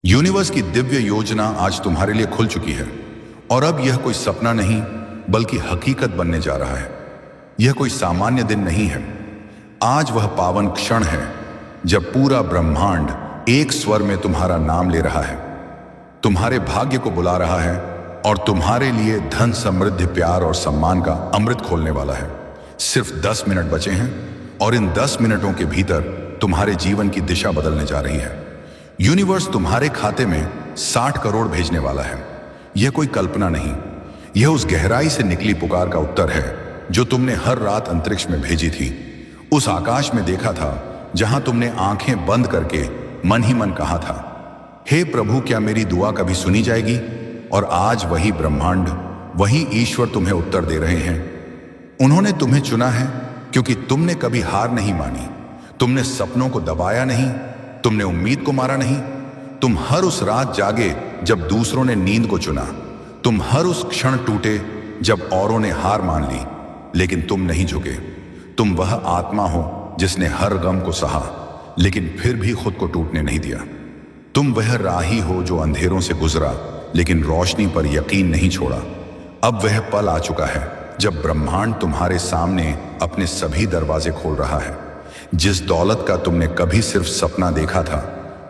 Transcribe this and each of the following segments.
Universe की दिव्य योजना आज तुम्हारे लिए खुल चुकी है और अब यह कोई सपना नहीं बल्कि हकीकत बनने जा रहा है। यह कोई सामान्य दिन नहीं है। आज वह पावन क्षण है जब पूरा ब्रह्मांड एक स्वर में तुम्हारा नाम ले रहा है, तुम्हारे भाग्य को बुला रहा है और तुम्हारे लिए धन, समृद्धि, प्यार और सम्मान का अमृत खोलने वाला है। सिर्फ 10 मिनट बचे हैं और इन 10 मिनटों के भीतर तुम्हारे जीवन की दिशा बदलने जा रही है। यूनिवर्स तुम्हारे खाते में 60 करोड़ भेजने वाला है। यह कोई कल्पना नहीं, यह उस गहराई से निकली पुकार का उत्तर है जो तुमने हर रात अंतरिक्ष में भेजी थी, उस आकाश में देखा था जहां तुमने आंखें बंद करके मन ही मन कहा था, हे प्रभु, क्या मेरी दुआ कभी सुनी जाएगी? और आज वही ब्रह्मांड, वही ईश्वर तुम्हें उत्तर दे रहे हैं। उन्होंने तुम्हें चुना है क्योंकि तुमने कभी हार नहीं मानी, तुमने सपनों को दबाया नहीं, तुमने उम्मीद को मारा नहीं। तुम हर उस रात जागे जब दूसरों ने नींद को चुना, तुम हर उस क्षण टूटे जब औरों ने हार मान ली, लेकिन तुम नहीं झुके। तुम वह आत्मा हो जिसने हर गम को सहा लेकिन फिर भी खुद को टूटने नहीं दिया। तुम वह राही हो जो अंधेरों से गुजरा लेकिन रोशनी पर यकीन नहीं छोड़ा। अब वह पल आ चुका है जब ब्रह्मांड तुम्हारे सामने अपने सभी दरवाजे खोल रहा है। जिस दौलत का तुमने कभी सिर्फ सपना देखा था,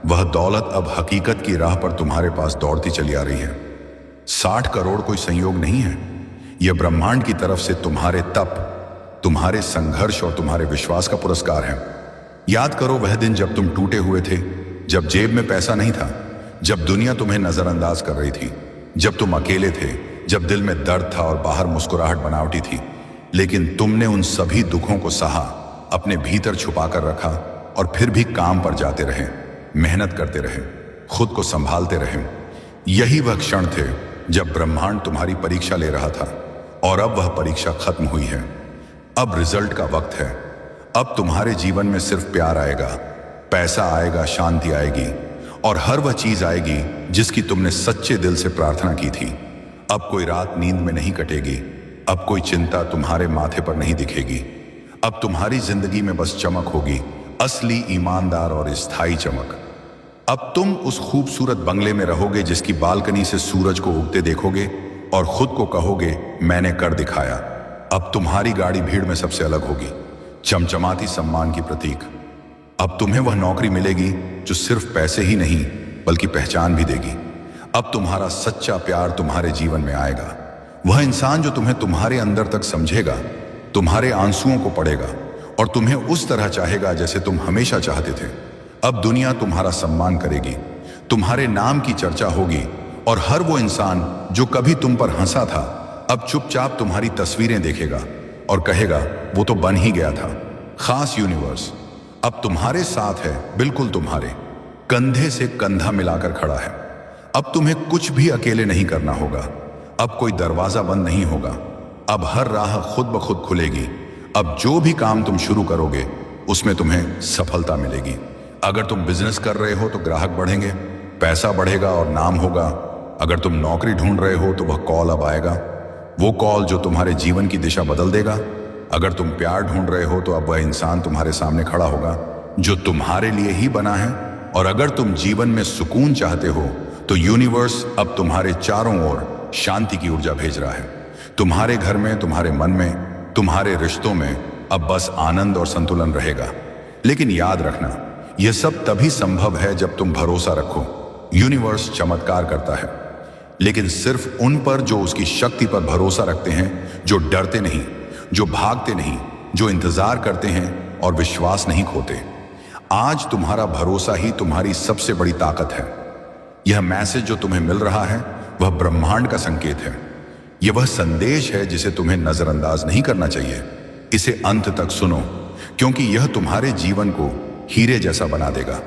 वह दौलत अब हकीकत की राह पर तुम्हारे पास दौड़ती चली आ रही है। 60 करोड़ कोई संयोग नहीं है, यह ब्रह्मांड की तरफ से तुम्हारे तप, तुम्हारे संघर्ष और तुम्हारे विश्वास का पुरस्कार है। याद करो वह दिन जब तुम टूटे हुए थे, जब जेब में पैसा नहीं था, जब दुनिया तुम्हें नजरअंदाज कर रही थी, जब तुम अकेले थे, जब दिल में दर्द था और बाहर मुस्कुराहट बनावटी थी। लेकिन तुमने उन सभी दुखों को सहा, अपने भीतर छुपा कर रखा और फिर भी काम पर जाते रहे, मेहनत करते रहे, खुद को संभालते रहे। यही वह क्षण थे जब ब्रह्मांड तुम्हारी परीक्षा ले रहा था और अब वह परीक्षा खत्म हुई है। अब रिजल्ट का वक्त है। अब तुम्हारे जीवन में सिर्फ प्यार आएगा, पैसा आएगा, शांति आएगी और हर वह चीज आएगी जिसकी तुमने सच्चे दिल से प्रार्थना की थी। अब कोई रात नींद में नहीं कटेगी, अब कोई चिंता तुम्हारे माथे पर नहीं दिखेगी। अब तुम्हारी जिंदगी में बस चमक होगी, असली, ईमानदार और स्थायी चमक। अब तुम उस खूबसूरत बंगले में रहोगे जिसकी बालकनी से सूरज को उगते देखोगे और खुद को कहोगे, मैंने कर दिखाया। अब तुम्हारी गाड़ी भीड़ में सबसे अलग होगी, चमचमाती सम्मान की प्रतीक। अब तुम्हें वह नौकरी मिलेगी जो सिर्फ पैसे ही नहीं बल्कि पहचान भी देगी। अब तुम्हारा सच्चा प्यार तुम्हारे जीवन में आएगा, वह इंसान जो तुम्हें तुम्हारे अंदर तक समझेगा, तुम्हारे आंसुओं को पढ़ेगा और तुम्हें उस तरह चाहेगा जैसे तुम हमेशा चाहते थे। अब दुनिया तुम्हारा सम्मान करेगी, तुम्हारे नाम की चर्चा होगी और हर वो इंसान जो कभी तुम पर हंसा था अब चुपचाप तुम्हारी तस्वीरें देखेगा और कहेगा, वो तो बन ही गया था। खास यूनिवर्स अब तुम्हारे साथ है, बिल्कुल तुम्हारे कंधे से कंधा मिलाकर खड़ा है। अब तुम्हें कुछ भी अकेले नहीं करना होगा, अब कोई दरवाजा बंद नहीं होगा, अब हर राह खुद ब खुद खुलेगी। अब जो भी काम तुम शुरू करोगे उसमें तुम्हें सफलता मिलेगी। अगर तुम बिजनेस कर रहे हो तो ग्राहक बढ़ेंगे, पैसा बढ़ेगा और नाम होगा। अगर तुम नौकरी ढूंढ रहे हो तो वह कॉल अब आएगा, वो कॉल जो तुम्हारे जीवन की दिशा बदल देगा। अगर तुम प्यार ढूंढ रहे हो तो अब वह इंसान तुम्हारे सामने खड़ा होगा जो तुम्हारे लिए ही बना है। और अगर तुम जीवन में सुकून चाहते हो तो यूनिवर्स अब तुम्हारे चारों ओर शांति की ऊर्जा भेज रहा है। तुम्हारे घर में, तुम्हारे मन में, तुम्हारे रिश्तों में अब बस आनंद और संतुलन रहेगा। लेकिन याद रखना, यह सब तभी संभव है जब तुम भरोसा रखो। यूनिवर्स चमत्कार करता है लेकिन सिर्फ उन पर जो उसकी शक्ति पर भरोसा रखते हैं, जो डरते नहीं, जो भागते नहीं, जो इंतजार करते हैं और विश्वास नहीं खोते। आज तुम्हारा भरोसा ही तुम्हारी सबसे बड़ी ताकत है। यह मैसेज जो तुम्हें मिल रहा है वह ब्रह्मांड का संकेत है। यह वह संदेश है जिसे तुम्हें नजरअंदाज नहीं करना चाहिए। इसे अंत तक सुनो क्योंकि यह तुम्हारे जीवन को हीरे जैसा बना देगा।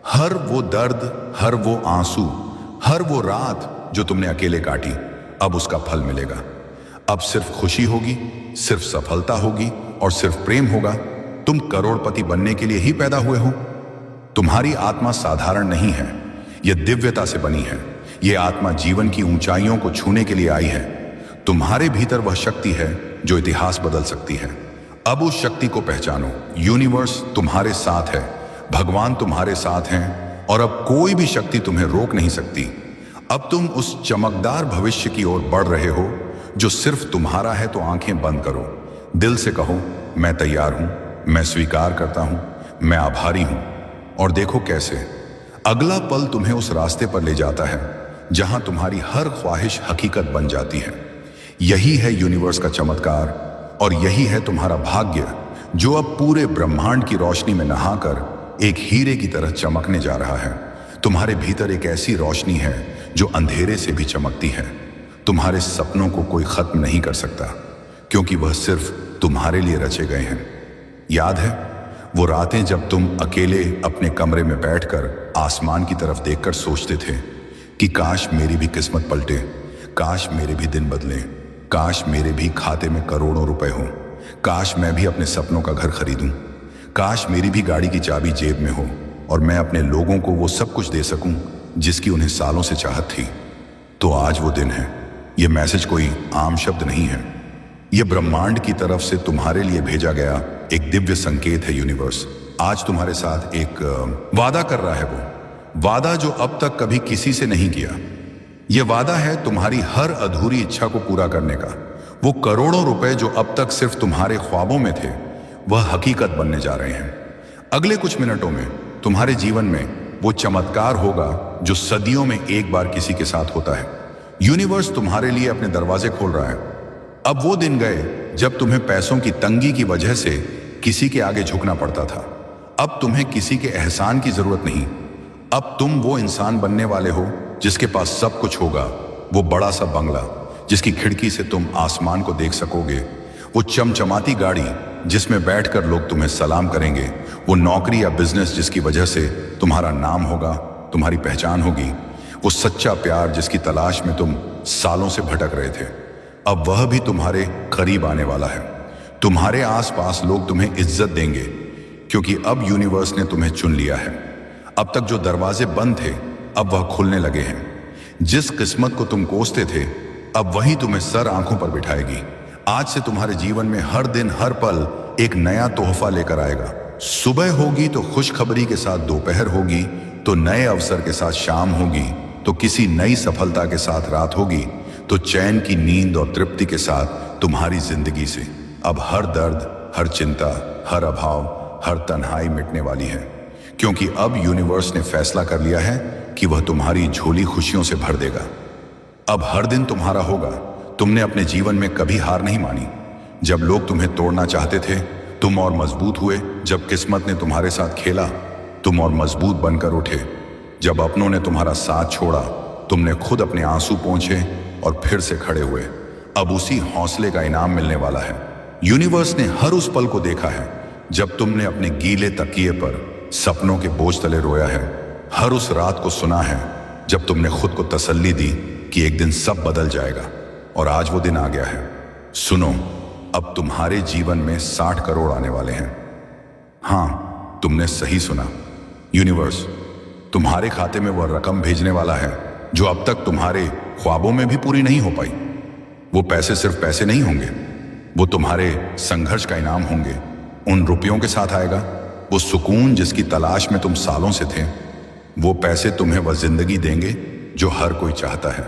हर वो दर्द, हर वो आंसू, हर वो रात जो तुमने अकेले काटी, अब उसका फल मिलेगा। अब सिर्फ खुशी होगी, सिर्फ सफलता होगी और सिर्फ प्रेम होगा। तुम करोड़पति बनने के लिए ही पैदा हुए हो। तुम्हारी आत्मा साधारण नहीं है, यह दिव्यता से बनी है। यह आत्मा जीवन की ऊंचाइयों को छूने के लिए आई है। तुम्हारे भीतर वह शक्ति है जो इतिहास बदल सकती है। अब उस शक्ति को पहचानो। यूनिवर्स तुम्हारे साथ है, भगवान तुम्हारे साथ हैं और अब कोई भी शक्ति तुम्हें रोक नहीं सकती। अब तुम उस चमकदार भविष्य की ओर बढ़ रहे हो जो सिर्फ तुम्हारा है। तो आंखें बंद करो, दिल से कहो, मैं तैयार हूं, मैं स्वीकार करता हूं, मैं आभारी हूं। और देखो कैसे अगला पल तुम्हें उस रास्ते पर ले जाता है जहां तुम्हारी हर ख्वाहिश हकीकत बन जाती है। यही है यूनिवर्स का चमत्कार और यही है तुम्हारा भाग्य जो अब पूरे ब्रह्मांड की रोशनी में नहाकर एक हीरे की तरह चमकने जा रहा है। तुम्हारे भीतर एक ऐसी रोशनी है जो अंधेरे से भी चमकती है। तुम्हारे सपनों को कोई खत्म नहीं कर सकता क्योंकि वह सिर्फ तुम्हारे लिए रचे गए हैं। याद है वो रातें जब तुम अकेले अपने कमरे में बैठकर आसमान की तरफ देखकर सोचते थे कि काश मेरी भी किस्मत पलटे, काश मेरे भी दिन बदले, काश मेरे भी खाते में करोड़ों रुपए हों, काश मैं भी अपने सपनों का घर खरीदूं, काश मेरी भी गाड़ी की चाबी जेब में हो और मैं अपने लोगों को वो सब कुछ दे सकूं जिसकी उन्हें सालों से चाहत थी। तो आज वो दिन है। ये मैसेज कोई आम शब्द नहीं है, ये ब्रह्मांड की तरफ से तुम्हारे लिए भेजा गया एक दिव्य संकेत है। यूनिवर्स आज तुम्हारे साथ एक वादा कर रहा है, वो वादा जो अब तक कभी किसी से नहीं किया। यह वादा है तुम्हारी हर अधूरी इच्छा को पूरा करने का। वो करोड़ों रुपए जो अब तक सिर्फ तुम्हारे ख्वाबों में थे वह हकीकत बनने जा रहे हैं। अगले कुछ मिनटों में तुम्हारे जीवन में वो चमत्कार होगा जो सदियों में एक बार किसी के साथ होता है। यूनिवर्स तुम्हारे लिए अपने दरवाजे खोल रहा है। अब वो दिन गए जब तुम्हें पैसों की तंगी की वजह से किसी के आगे झुकना पड़ता था। अब तुम्हें किसी के एहसान की जरूरत नहीं। अब तुम वो इंसान बनने वाले हो जिसके पास सब कुछ होगा। वो बड़ा सा बंगला जिसकी खिड़की से तुम आसमान को देख सकोगे, वो चमचमाती गाड़ी जिसमें बैठकर लोग तुम्हें सलाम करेंगे, वो नौकरी या बिजनेस जिसकी वजह से तुम्हारा नाम होगा, तुम्हारी पहचान होगी, वो सच्चा प्यार जिसकी तलाश में तुम सालों से भटक रहे थे। अब वह भी तुम्हारे करीब आने वाला है। तुम्हारे आसपास लोग तुम्हें इज्जत देंगे क्योंकि अब यूनिवर्स ने तुम्हें चुन लिया है। अब तक जो दरवाजे बंद थे अब वह खुलने लगे हैं। जिस किस्मत को तुम कोसते थे अब वही तुम्हें सर आंखों पर बिठाएगी। आज से तुम्हारे जीवन में हर दिन हर पल एक नया तोहफा लेकर आएगा। सुबह होगी तो खुशखबरी के साथ दोपहर होगी, तो नए अवसर के साथ शाम होगी, तो किसी नई सफलता के साथ रात होगी, तो चैन की नींद और तृप्ति के साथ तुम्हारी जिंदगी से अब हर दर्द, हर चिंता, हर अभाव, हर तन्हाई मिटने वाली है। क्योंकि अब यूनिवर्स ने फैसला कर लिया है कि वह तुम्हारी झोली खुशियों से भर देगा। अब हर दिन तुम्हारा होगा। तुमने अपने जीवन में कभी हार नहीं मानी। जब लोग तुम्हें तोड़ना चाहते थे तुम और मजबूत हुए। जब किस्मत ने तुम्हारे साथ खेला तुम और मजबूत बनकर उठे। जब अपनों ने तुम्हारा साथ छोड़ा तुमने खुद अपने आंसू पोंछे और फिर से खड़े हुए। अब उसी हौसले का इनाम मिलने वाला है। यूनिवर्स ने हर उस पल को देखा है जब तुमने अपने गीले तकिए पर सपनों के बोझ तले रोया है। हर उस रात को सुना है जब तुमने खुद को तसल्ली दी कि एक दिन सब बदल जाएगा। और आज वो दिन आ गया है। सुनो, अब तुम्हारे जीवन में 60 करोड़ आने वाले हैं। हाँ, तुमने सही सुना। यूनिवर्स तुम्हारे खाते में वह रकम भेजने वाला है जो अब तक तुम्हारे ख्वाबों में भी पूरी नहीं हो पाई। वो पैसे सिर्फ पैसे नहीं होंगे, वो तुम्हारे संघर्ष का इनाम होंगे। उन रुपयों के साथ आएगा वो सुकून जिसकी तलाश में तुम सालों से थे। वो पैसे तुम्हें वह जिंदगी देंगे जो हर कोई चाहता है।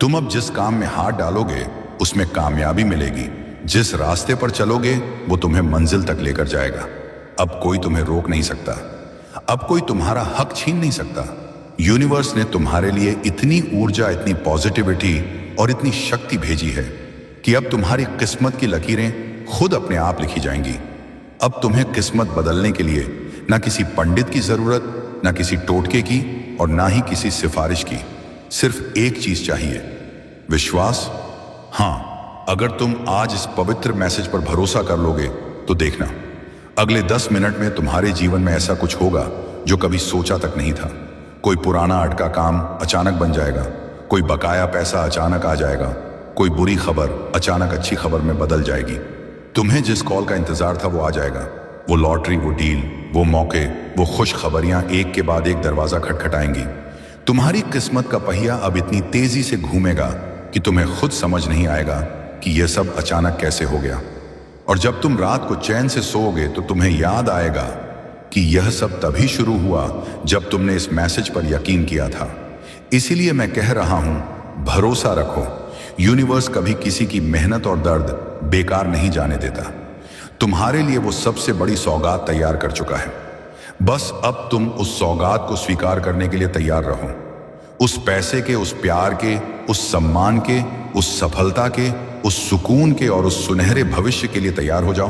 तुम अब जिस काम में हाथ डालोगे उसमें कामयाबी मिलेगी। जिस रास्ते पर चलोगे वो तुम्हें मंजिल तक लेकर जाएगा। अब कोई तुम्हें रोक नहीं सकता। अब कोई तुम्हारा हक छीन नहीं सकता। यूनिवर्स ने तुम्हारे लिए इतनी ऊर्जा, इतनी पॉजिटिविटी और इतनी शक्ति भेजी है कि अब तुम्हारी किस्मत की लकीरें खुद अपने आप लिखी जाएंगी। अब तुम्हें किस्मत बदलने के लिए ना किसी पंडित की जरूरत, ना किसी टोटके की और ना ही किसी सिफारिश की। सिर्फ एक चीज चाहिए, विश्वास। हाँ, अगर तुम आज इस पवित्र मैसेज पर भरोसा कर लोगे तो देखना अगले 10 मिनट में तुम्हारे जीवन में ऐसा कुछ होगा जो कभी सोचा तक नहीं था। कोई पुराना अटका काम अचानक बन जाएगा, कोई बकाया पैसा अचानक आ जाएगा, कोई बुरी खबर अचानक अच्छी खबर में बदल जाएगी। तुम्हें जिस कॉल का इंतजार था वो आ जाएगा। वो लॉटरी, वो डील, वो मौके, वो खुश खबरियां एक के बाद एक दरवाजा खटखटाएंगी। तुम्हारी किस्मत का पहिया अब इतनी तेजी से घूमेगा कि तुम्हें खुद समझ नहीं आएगा कि यह सब अचानक कैसे हो गया। और जब तुम रात को चैन से सोओगे तो तुम्हें याद आएगा कि यह सब तभी शुरू हुआ जब तुमने इस मैसेज पर यकीन किया था। इसीलिए मैं कह रहा हूं, भरोसा रखो। यूनिवर्स कभी किसी की मेहनत और दर्द बेकार नहीं जाने देता। तुम्हारे लिए वो सबसे बड़ी सौगात तैयार कर चुका है। बस अब तुम उस सौगात को स्वीकार करने के लिए तैयार रहो। उस पैसे के, उस प्यार के, उस सम्मान के, उस सफलता के, उस सुकून के और उस सुनहरे भविष्य के लिए तैयार हो जाओ,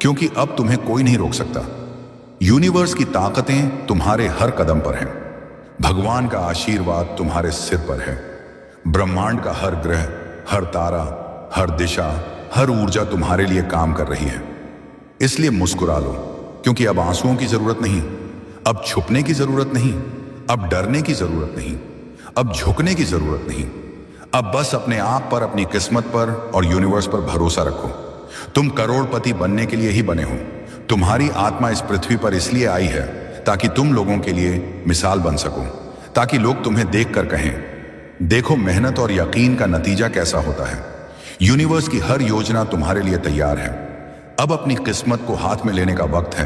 क्योंकि अब तुम्हें कोई नहीं रोक सकता। यूनिवर्स की ताकतें तुम्हारे हर कदम पर हैं। भगवान का आशीर्वाद तुम्हारे सिर पर है। ब्रह्मांड का हर ग्रह, हर तारा, हर दिशा, हर ऊर्जा तुम्हारे लिए काम कर रही है। इसलिए मुस्कुरा लो, क्योंकि अब आंसुओं की जरूरत नहीं, अब छुपने की जरूरत नहीं, अब डरने की जरूरत नहीं, अब झुकने की जरूरत नहीं। अब बस अपने आप पर, अपनी किस्मत पर और यूनिवर्स पर भरोसा रखो। तुम करोड़पति बनने के लिए ही बने हो। तुम्हारी आत्मा इस पृथ्वी पर इसलिए आई है ताकि तुम लोगों के लिए मिसाल बन सको, ताकि लोग तुम्हें देखकर कहें, देखो मेहनत और यकीन का नतीजा कैसा होता है। यूनिवर्स की हर योजना तुम्हारे लिए तैयार है। अब अपनी किस्मत को हाथ में लेने का वक्त है।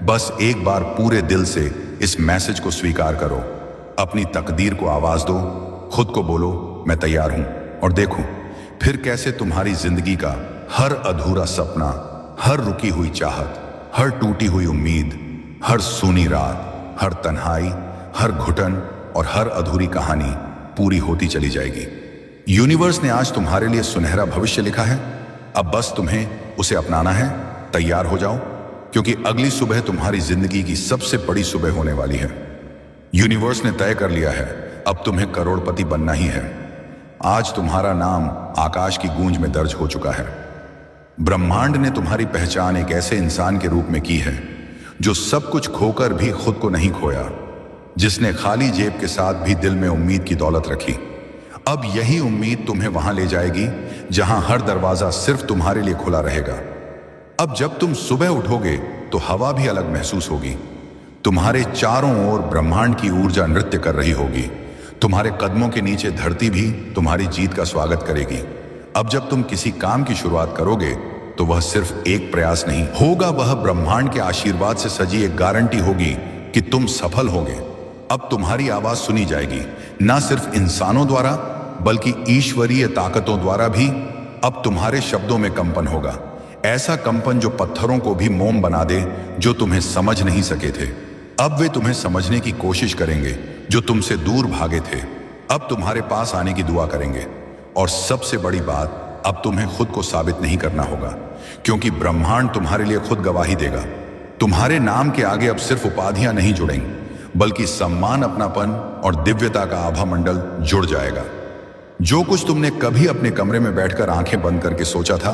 बस एक बार पूरे दिल से इस मैसेज को स्वीकार करो। अपनी तकदीर को आवाज दो, खुद को बोलो, मैं तैयार हूं। और देखो फिर कैसे तुम्हारी जिंदगी का हर अधूरा सपना, हर रुकी हुई चाहत, हर टूटी हुई उम्मीद, हर सूनी रात, हर तन्हाई, हर घुटन और हर अधूरी कहानी पूरी होती चली जाएगी। यूनिवर्स ने आज तुम्हारे लिए सुनहरा भविष्य लिखा है। अब बस तुम्हें उसे अपनाना है। तैयार हो जाओ, क्योंकि अगली सुबह तुम्हारी जिंदगी की सबसे बड़ी सुबह होने वाली है। यूनिवर्स ने तय कर लिया है, अब तुम्हें करोड़पति बनना ही है। आज तुम्हारा नाम आकाश की गूंज में दर्ज हो चुका है। ब्रह्मांड ने तुम्हारी पहचान एक ऐसे इंसान के रूप में की है जो सब कुछ खोकर भी खुद को नहीं खोया, जिसने खाली जेब के साथ भी दिल में उम्मीद की दौलत रखी। अब यही उम्मीद तुम्हें वहां ले जाएगी जहां हर दरवाजा सिर्फ तुम्हारे लिए खुला रहेगा। अब जब तुम सुबह उठोगे तो हवा भी अलग महसूस होगी। तुम्हारे चारों ओर ब्रह्मांड की ऊर्जा नृत्य कर रही होगी। तुम्हारे कदमों के नीचे धरती भी तुम्हारी जीत का स्वागत करेगी। अब जब तुम किसी काम की शुरुआत करोगे तो वह सिर्फ एक प्रयास नहीं होगा, वह ब्रह्मांड के आशीर्वाद से सजी एक गारंटी होगी कि तुम सफल होगे। अब तुम्हारी आवाज सुनी जाएगी, ना सिर्फ इंसानों द्वारा बल्कि ईश्वरीय ताकतों द्वारा भी। अब तुम्हारे शब्दों में कंपन होगा, ऐसा कंपन जो पत्थरों को भी मोम बना दे, जो तुम्हें समझ नहीं सके थे। अब वे तुम्हें समझने की कोशिश करेंगे, जो तुमसे दूर भागे थे अब तुम्हारे पास आने की दुआ करेंगे। और सबसे बड़ी बात, अब तुम्हें खुद को साबित नहीं करना होगा, क्योंकि ब्रह्मांड तुम्हारे लिए खुद गवाही देगा। तुम्हारे नाम के आगे अब सिर्फ उपाधियां नहीं जुड़ेंगी, बल्कि सम्मान, अपनापन और दिव्यता का आभा मंडल जुड़ जाएगा। जो कुछ तुमने कभी अपने कमरे में बैठकर आंखें बंद करके सोचा था,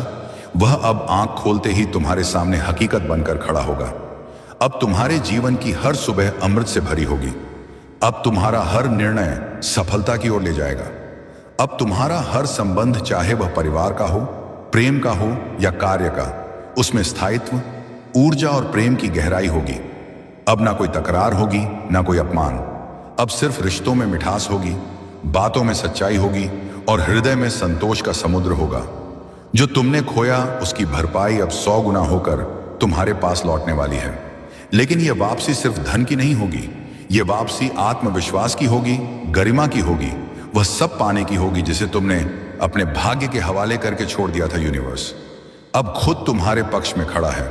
वह अब आंख खोलते ही तुम्हारे सामने हकीकत बनकर खड़ा होगा। अब तुम्हारे जीवन की हर सुबह अमृत से भरी होगी। अब तुम्हारा हर निर्णय सफलता की ओर ले जाएगा। अब तुम्हारा हर संबंध, चाहे वह परिवार का हो, प्रेम का हो या कार्य का, उसमें स्थायित्व, ऊर्जा और प्रेम की गहराई होगी। अब ना कोई तकरार होगी, ना कोई अपमान। अब सिर्फ रिश्तों में मिठास होगी, बातों में सच्चाई होगी और हृदय में संतोष का समुद्र होगा। जो तुमने खोया उसकी भरपाई अब 100 गुना होकर तुम्हारे पास लौटने वाली है। लेकिन यह वापसी सिर्फ धन की नहीं होगी, यह वापसी आत्मविश्वास की होगी, गरिमा की होगी, वह सब पाने की होगी जिसे तुमने अपने भाग्य के हवाले करके छोड़ दिया था। यूनिवर्स अब खुद तुम्हारे पक्ष में खड़ा है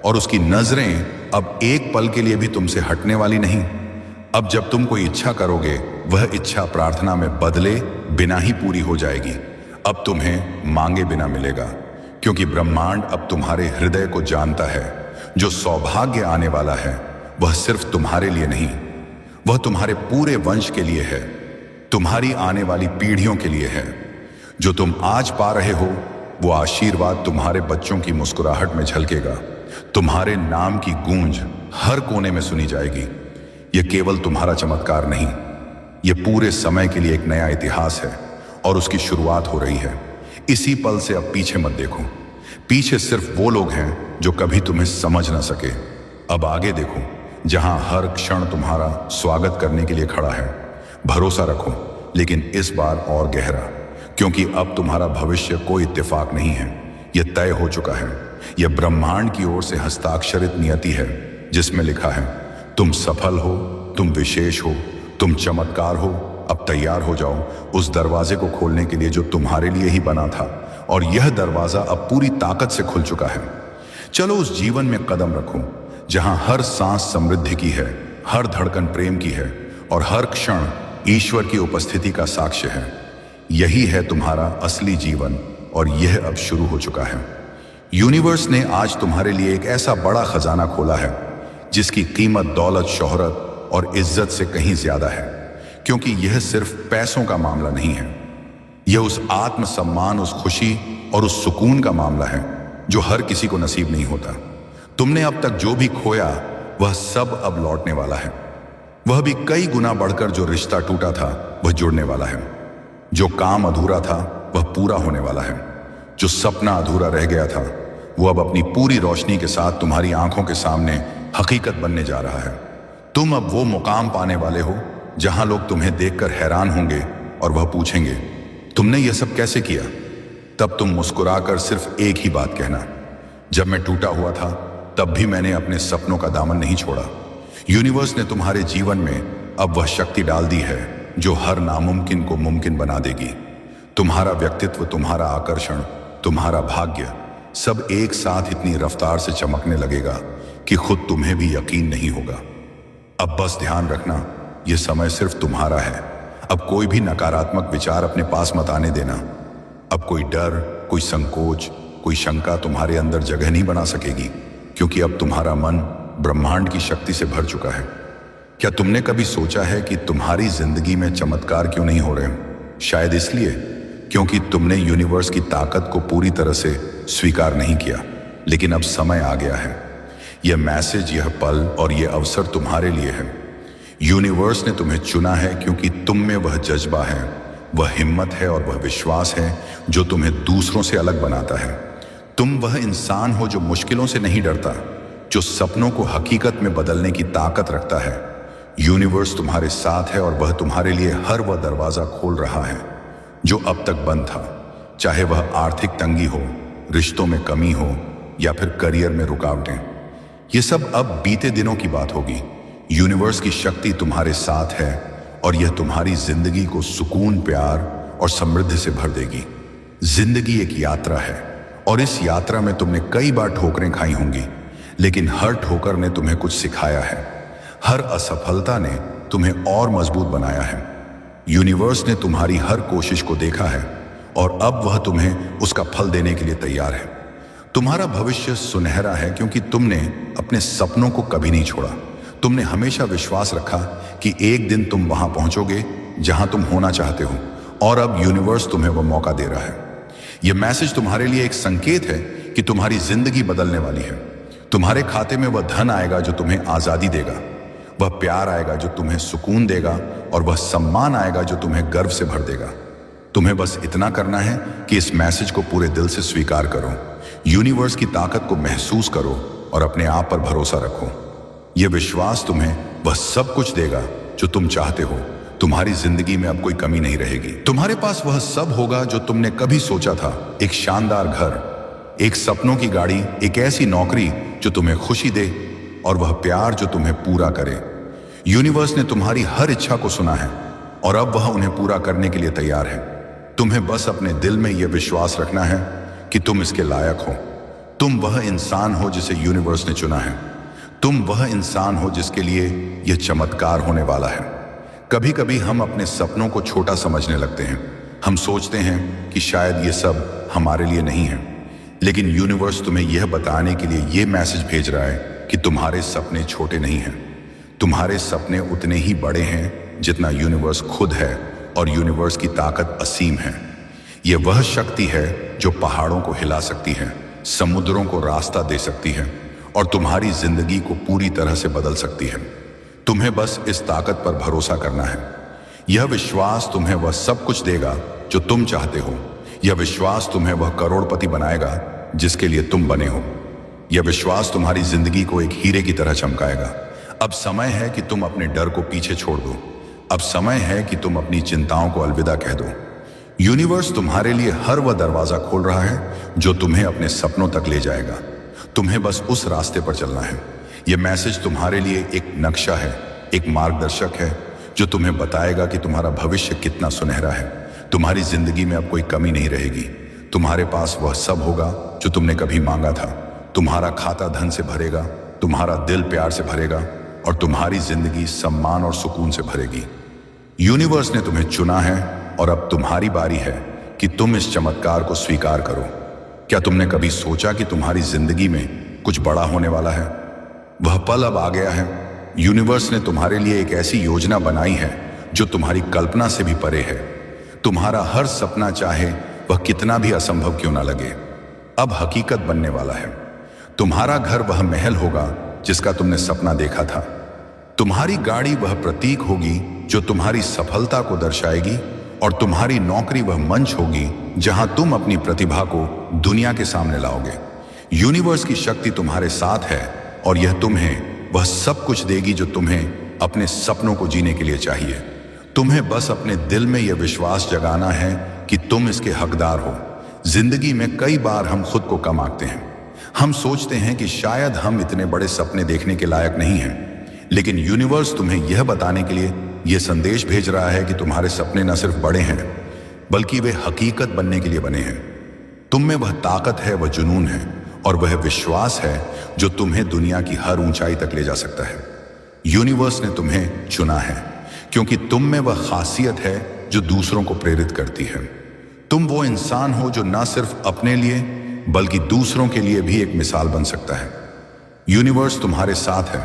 और उसकी नजरें अब एक पल के लिए भी तुमसे हटने वाली नहीं। अब जब तुम कोई इच्छा करोगे, वह इच्छा प्रार्थना में बदले बिना ही पूरी हो जाएगी। अब तुम्हें मांगे बिना मिलेगा, क्योंकि ब्रह्मांड अब तुम्हारे हृदय को जानता है। जो सौभाग्य आने वाला है वह सिर्फ तुम्हारे लिए नहीं, वह तुम्हारे पूरे वंश के लिए है, तुम्हारी आने वाली पीढ़ियों के लिए है। जो तुम आज पा रहे हो वो आशीर्वाद तुम्हारे बच्चों की मुस्कुराहट में झलकेगा। तुम्हारे नाम की गूंज हर कोने में सुनी जाएगी। यह केवल तुम्हारा चमत्कार नहीं, यह पूरे समय के लिए एक नया इतिहास है और उसकी शुरुआत हो रही है। इसी पल से अब पीछे मत देखो। पीछे सिर्फ वो लोग हैं जो कभी तुम्हें समझ ना सके। अब आगे देखो, जहां हर क्षण तुम्हारा स्वागत करने के लिए खड़ा है। भरोसा रखो, लेकिन इस बार और गहरा, क्योंकि अब तुम्हारा भविष्य कोई इत्तेफाक नहीं है, यह तय हो चुका है। यह ब्रह्मांड की ओर से हस्ताक्षरित नियति है। जिसमें लिखा है, तुम सफल हो, तुम विशेष हो, तुम चमत्कार हो, अब तैयार हो जाओ उस दरवाजे को खोलने के लिए जो तुम्हारे लिए ही बना था, और यह दरवाजा अब पूरी ताकत से खुल चुका है। चलो उस जीवन में कदम रखो जहां हर सांस समृद्धि की है, हर धड़कन प्रेम की है और हर क्षण ईश्वर की उपस्थिति का साक्ष्य है। यही है तुम्हारा असली जीवन और यह अब शुरू हो चुका है। यूनिवर्स ने आज तुम्हारे लिए एक ऐसा बड़ा खजाना खोला है जिसकी कीमत दौलत, शोहरत और इज्जत से कहीं ज्यादा है, क्योंकि यह सिर्फ पैसों का मामला नहीं है। यह उस आत्मसम्मान, उस खुशी और उस सुकून का मामला है जो हर किसी को नसीब नहीं होता। तुमने अब तक जो भी खोया वह सब अब लौटने वाला है। वह भी कई गुना बढ़कर। जो रिश्ता टूटा था वह जुड़ने वाला है, जो काम अधूरा था वह पूरा होने वाला है, जो सपना अधूरा रह गया था वो अब अपनी पूरी रोशनी के साथ तुम्हारी आंखों के सामने हकीकत बनने जा रहा है। तुम अब वो मुकाम पाने वाले हो जहां लोग तुम्हें देखकर हैरान होंगे और वह पूछेंगे, तुमने यह सब कैसे किया? तब तुम मुस्कुराकर सिर्फ एक ही बात कहना, जब मैं टूटा हुआ था तब भी मैंने अपने सपनों का दामन नहीं छोड़ा। यूनिवर्स ने तुम्हारे जीवन में अब वह शक्ति डाल दी है जो हर नामुमकिन को मुमकिन बना देगी। तुम्हारा व्यक्तित्व, तुम्हारा आकर्षण, तुम्हारा भाग्य सब एक साथ इतनी रफ्तार से चमकने लगेगा कि खुद तुम्हें भी यकीन नहीं होगा। अब बस ध्यान रखना, यह समय सिर्फ तुम्हारा है। अब कोई भी नकारात्मक विचार अपने पास मत आने देना। अब कोई डर, कोई संकोच, कोई शंका तुम्हारे अंदर जगह नहीं बना सकेगी, क्योंकि अब तुम्हारा मन ब्रह्मांड की शक्ति से भर चुका है। क्या तुमने कभी सोचा है कि तुम्हारी जिंदगी में चमत्कार क्यों नहीं हो रहे? शायद इसलिए क्योंकि तुमने यूनिवर्स की ताकत को पूरी तरह से स्वीकार नहीं किया। लेकिन अब समय आ गया है। यह मैसेज, यह पल और यह अवसर तुम्हारे लिए है। यूनिवर्स ने तुम्हें चुना है क्योंकि तुम में वह जज्बा है, वह हिम्मत है और वह विश्वास है जो तुम्हें दूसरों से अलग बनाता है। तुम वह इंसान हो जो मुश्किलों से नहीं डरता, जो सपनों को हकीकत में बदलने की ताकत रखता है। यूनिवर्स तुम्हारे साथ है और वह तुम्हारे लिए हर वह दरवाजा खोल रहा है जो अब तक बंद था, चाहे वह आर्थिक तंगी हो, रिश्तों में कमी हो या फिर करियर में रुकावटें। ये सब अब बीते दिनों की बात होगी। यूनिवर्स की शक्ति तुम्हारे साथ है और यह तुम्हारी जिंदगी को सुकून, प्यार और समृद्धि से भर देगी। जिंदगी एक यात्रा है और इस यात्रा में तुमने कई बार ठोकरें खाई होंगी, लेकिन हर ठोकर ने तुम्हें कुछ सिखाया है। हर असफलता ने तुम्हें और मजबूत बनाया है। यूनिवर्स ने तुम्हारी हर कोशिश को देखा है और अब वह तुम्हें उसका फल देने के लिए तैयार है। तुम्हारा भविष्य सुनहरा है क्योंकि तुमने अपने सपनों को कभी नहीं छोड़ा। तुमने हमेशा विश्वास रखा कि एक दिन तुम वहां पहुंचोगे जहां तुम होना चाहते हो, और अब यूनिवर्स तुम्हें वह मौका दे रहा है। यह मैसेज तुम्हारे लिए एक संकेत है कि तुम्हारी जिंदगी बदलने वाली है। तुम्हारे खाते में वह धन आएगा जो तुम्हें आजादी देगा, वह प्यार आएगा जो तुम्हें सुकून देगा, और वह सम्मान आएगा जो तुम्हें गर्व से भर देगा। तुम्हें बस इतना करना है कि इस मैसेज को पूरे दिल से स्वीकार करो, यूनिवर्स की ताकत को महसूस करो और अपने आप पर भरोसा रखो। यह विश्वास तुम्हें वह सब कुछ देगा जो तुम चाहते हो। तुम्हारी जिंदगी में अब कोई कमी नहीं रहेगी। तुम्हारे पास वह सब होगा जो तुमने कभी सोचा था। एक शानदार घर, एक सपनों की गाड़ी, एक ऐसी नौकरी जो तुम्हें खुशी दे और वह प्यार जो तुम्हें पूरा करे। यूनिवर्स ने तुम्हारी हर इच्छा को सुना है और अब वह उन्हें पूरा करने के लिए तैयार है। तुम्हें बस अपने दिल में यह विश्वास रखना है कि तुम इसके लायक हो। तुम वह इंसान हो जिसे यूनिवर्स ने चुना है। तुम वह इंसान हो जिसके लिए यह चमत्कार होने वाला है। कभी कभी हम अपने सपनों को छोटा समझने लगते हैं। हम सोचते हैं कि शायद ये सब हमारे लिए नहीं है, लेकिन यूनिवर्स तुम्हें यह बताने के लिए यह मैसेज भेज रहा है कि तुम्हारे सपने छोटे नहीं हैं। तुम्हारे सपने उतने ही बड़े हैं जितना यूनिवर्स खुद है, और यूनिवर्स की ताकत असीम है। यह वह शक्ति है जो पहाड़ों को हिला सकती है, समुद्रों को रास्ता दे सकती है और तुम्हारी जिंदगी को पूरी तरह से बदल सकती है। तुम्हें बस इस ताकत पर भरोसा करना है। यह विश्वास तुम्हें वह सब कुछ देगा जो तुम चाहते हो। यह विश्वास तुम्हें वह करोड़पति बनाएगा जिसके लिए तुम बने हो। यह विश्वास तुम्हारी जिंदगी को एक हीरे की तरह चमकाएगा। अब समय है कि तुम अपने डर को पीछे छोड़ दो। अब समय है कि तुम अपनी चिंताओं को अलविदा कह दो। यूनिवर्स तुम्हारे लिए हर वह दरवाजा खोल रहा है जो तुम्हें अपने सपनों तक ले जाएगा। तुम्हें बस उस रास्ते पर चलना है। यह मैसेज तुम्हारे लिए एक नक्शा है, एक मार्गदर्शक है जो तुम्हें बताएगा कि तुम्हारा भविष्य कितना सुनहरा है। तुम्हारी जिंदगी में अब कोई कमी नहीं रहेगी। तुम्हारे पास वह सब होगा जो तुमने कभी मांगा था। तुम्हारा खाता धन से भरेगा, तुम्हारा दिल प्यार से भरेगा और तुम्हारी जिंदगी सम्मान और सुकून से भरेगी। यूनिवर्स ने तुम्हें चुना है और अब तुम्हारी बारी है कि तुम इस चमत्कार को स्वीकार करो। क्या तुमने कभी सोचा कि तुम्हारी जिंदगी में कुछ बड़ा होने वाला है? वह पल अब आ गया है। यूनिवर्स ने तुम्हारे लिए एक ऐसी योजना बनाई है जो तुम्हारी कल्पना से भी परे है। तुम्हारा हर सपना, चाहे वह कितना भी असंभव क्यों ना लगे, अब हकीकत बनने वाला है। तुम्हारा घर वह महल होगा जिसका तुमने सपना देखा था। तुम्हारी गाड़ी वह प्रतीक होगी जो तुम्हारी सफलता को दर्शाएगी और तुम्हारी नौकरी वह मंच होगी जहां तुम अपनी प्रतिभा को दुनिया के सामने लाओगे। यूनिवर्स की शक्ति तुम्हारे साथ है और यह तुम्हें वह सब कुछ देगी जो तुम्हें अपने सपनों को जीने के लिए चाहिए। तुम्हें बस अपने दिल में यह विश्वास जगाना है कि तुम इसके हकदार हो। जिंदगी में कई बार हम खुद को कम आंकते हैं। हम सोचते हैं कि शायद हम इतने बड़े सपने देखने के लायक नहीं हैं, लेकिन यूनिवर्स तुम्हें यह बताने के लिए यह संदेश भेज रहा है कि तुम्हारे सपने न सिर्फ बड़े हैं बल्कि वे हकीकत बनने के लिए बने हैं। तुम में वह ताकत है, वह जुनून है और वह विश्वास है जो तुम्हें दुनिया की हर ऊंचाई तक ले जा सकता है। यूनिवर्स ने तुम्हें चुना है क्योंकि तुम में वह खासियत है जो दूसरों को प्रेरित करती है। तुम वो इंसान हो जो न सिर्फ अपने लिए बल्कि दूसरों के लिए भी एक मिसाल बन सकता है। यूनिवर्स तुम्हारे साथ है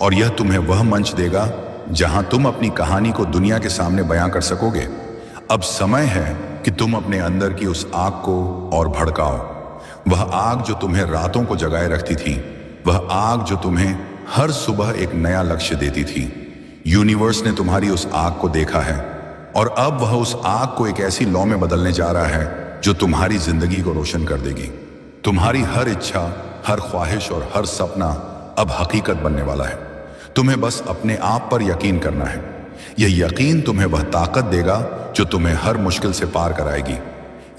और यह तुम्हें वह मंच देगा जहां तुम अपनी कहानी को दुनिया के सामने बयां कर सकोगे। अब समय है कि तुम अपने अंदर की उस आग को और भड़काओ। वह आग जो तुम्हें रातों को जगाए रखती थी, वह आग जो तुम्हें हर सुबह एक नया लक्ष्य देती थी। यूनिवर्स ने तुम्हारी उस आग को देखा है और अब वह उस आग को एक ऐसी लौ में बदलने जा रहा है जो तुम्हारी जिंदगी को रोशन कर देगी। तुम्हारी हर इच्छा, हर ख्वाहिश और हर सपना अब हकीकत बनने वाला है। तुम्हें बस अपने आप पर यकीन करना है। यह यकीन तुम्हें वह ताकत देगा जो तुम्हें हर मुश्किल से पार कराएगी।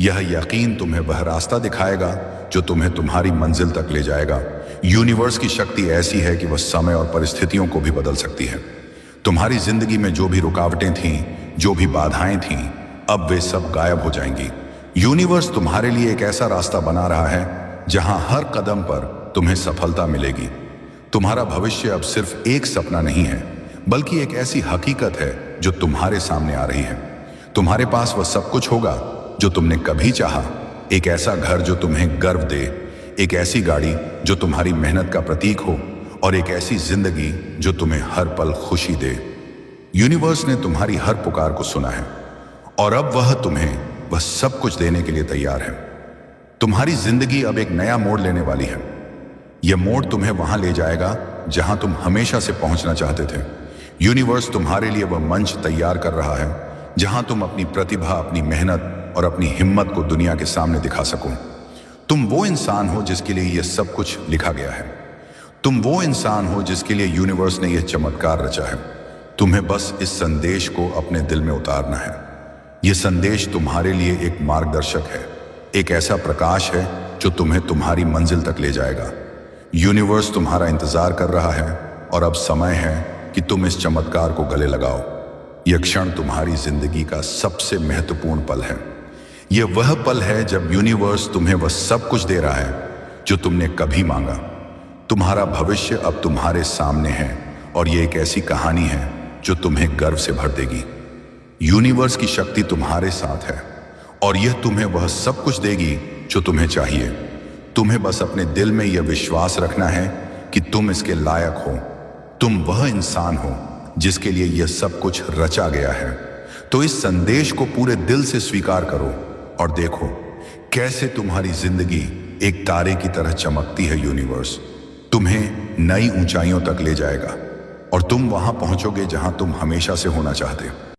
यह यकीन तुम्हें वह रास्ता दिखाएगा जो तुम्हें तुम्हारी मंजिल तक ले जाएगा। यूनिवर्स की शक्ति ऐसी है कि वह समय और परिस्थितियों को भी बदल सकती है। तुम्हारी जिंदगी में जो भी रुकावटें थीं, जो भी बाधाएं थीं, अब वे सब गायब हो जाएंगी। यूनिवर्स तुम्हारे लिए एक ऐसा रास्ता बना रहा है जहां हर कदम पर तुम्हें सफलता मिलेगी। तुम्हारा भविष्य अब सिर्फ एक सपना नहीं है बल्कि एक ऐसी हकीकत है जो तुम्हारे सामने आ रही है। तुम्हारे पास वह सब कुछ होगा जो तुमने कभी चाहा। एक ऐसा घर जो तुम्हें गर्व दे, एक ऐसी गाड़ी जो तुम्हारी मेहनत का प्रतीक हो और एक ऐसी जिंदगी जो तुम्हें हर पल खुशी दे। यूनिवर्स ने तुम्हारी हर पुकार को सुना है और अब वह तुम्हें वह सब कुछ देने के लिए तैयार है। तुम्हारी जिंदगी अब एक नया मोड़ लेने वाली है। यह मोड़ तुम्हें वहां ले जाएगा जहां तुम हमेशा से पहुंचना चाहते थे। यूनिवर्स तुम्हारे लिए वह मंच तैयार कर रहा है जहां तुम अपनी प्रतिभा, अपनी मेहनत और अपनी हिम्मत को दुनिया के सामने दिखा सको। तुम वो इंसान हो जिसके लिए यह सब कुछ लिखा गया है। तुम वो इंसान हो जिसके लिए यूनिवर्स ने यह चमत्कार रचा है। तुम्हें बस इस संदेश को अपने दिल में उतारना है। यह संदेश तुम्हारे लिए एक मार्गदर्शक है, एक ऐसा प्रकाश है जो तुम्हें तुम्हारी मंजिल तक ले जाएगा। यूनिवर्स तुम्हारा इंतजार कर रहा है और अब समय है कि तुम इस चमत्कार को गले लगाओ। यह क्षण तुम्हारी जिंदगी का सबसे महत्वपूर्ण पल है। यह वह पल है जब यूनिवर्स तुम्हें वह सब कुछ दे रहा है जो तुमने कभी मांगा। तुम्हारा भविष्य अब तुम्हारे सामने है और यह एक ऐसी कहानी है जो तुम्हें गर्व से भर देगी। यूनिवर्स की शक्ति तुम्हारे साथ है और यह तुम्हें वह सब कुछ देगी जो तुम्हें चाहिए। तुम्हें बस अपने दिल में यह विश्वास रखना है कि तुम इसके लायक हो। तुम वह इंसान हो जिसके लिए यह सब कुछ रचा गया है। तो इस संदेश को पूरे दिल से स्वीकार करो और देखो कैसे तुम्हारी जिंदगी एक तारे की तरह चमकती है। यूनिवर्स तुम्हें नई ऊंचाइयों तक ले जाएगा और तुम वहां पहुंचोगे जहां तुम हमेशा से होना चाहते हो।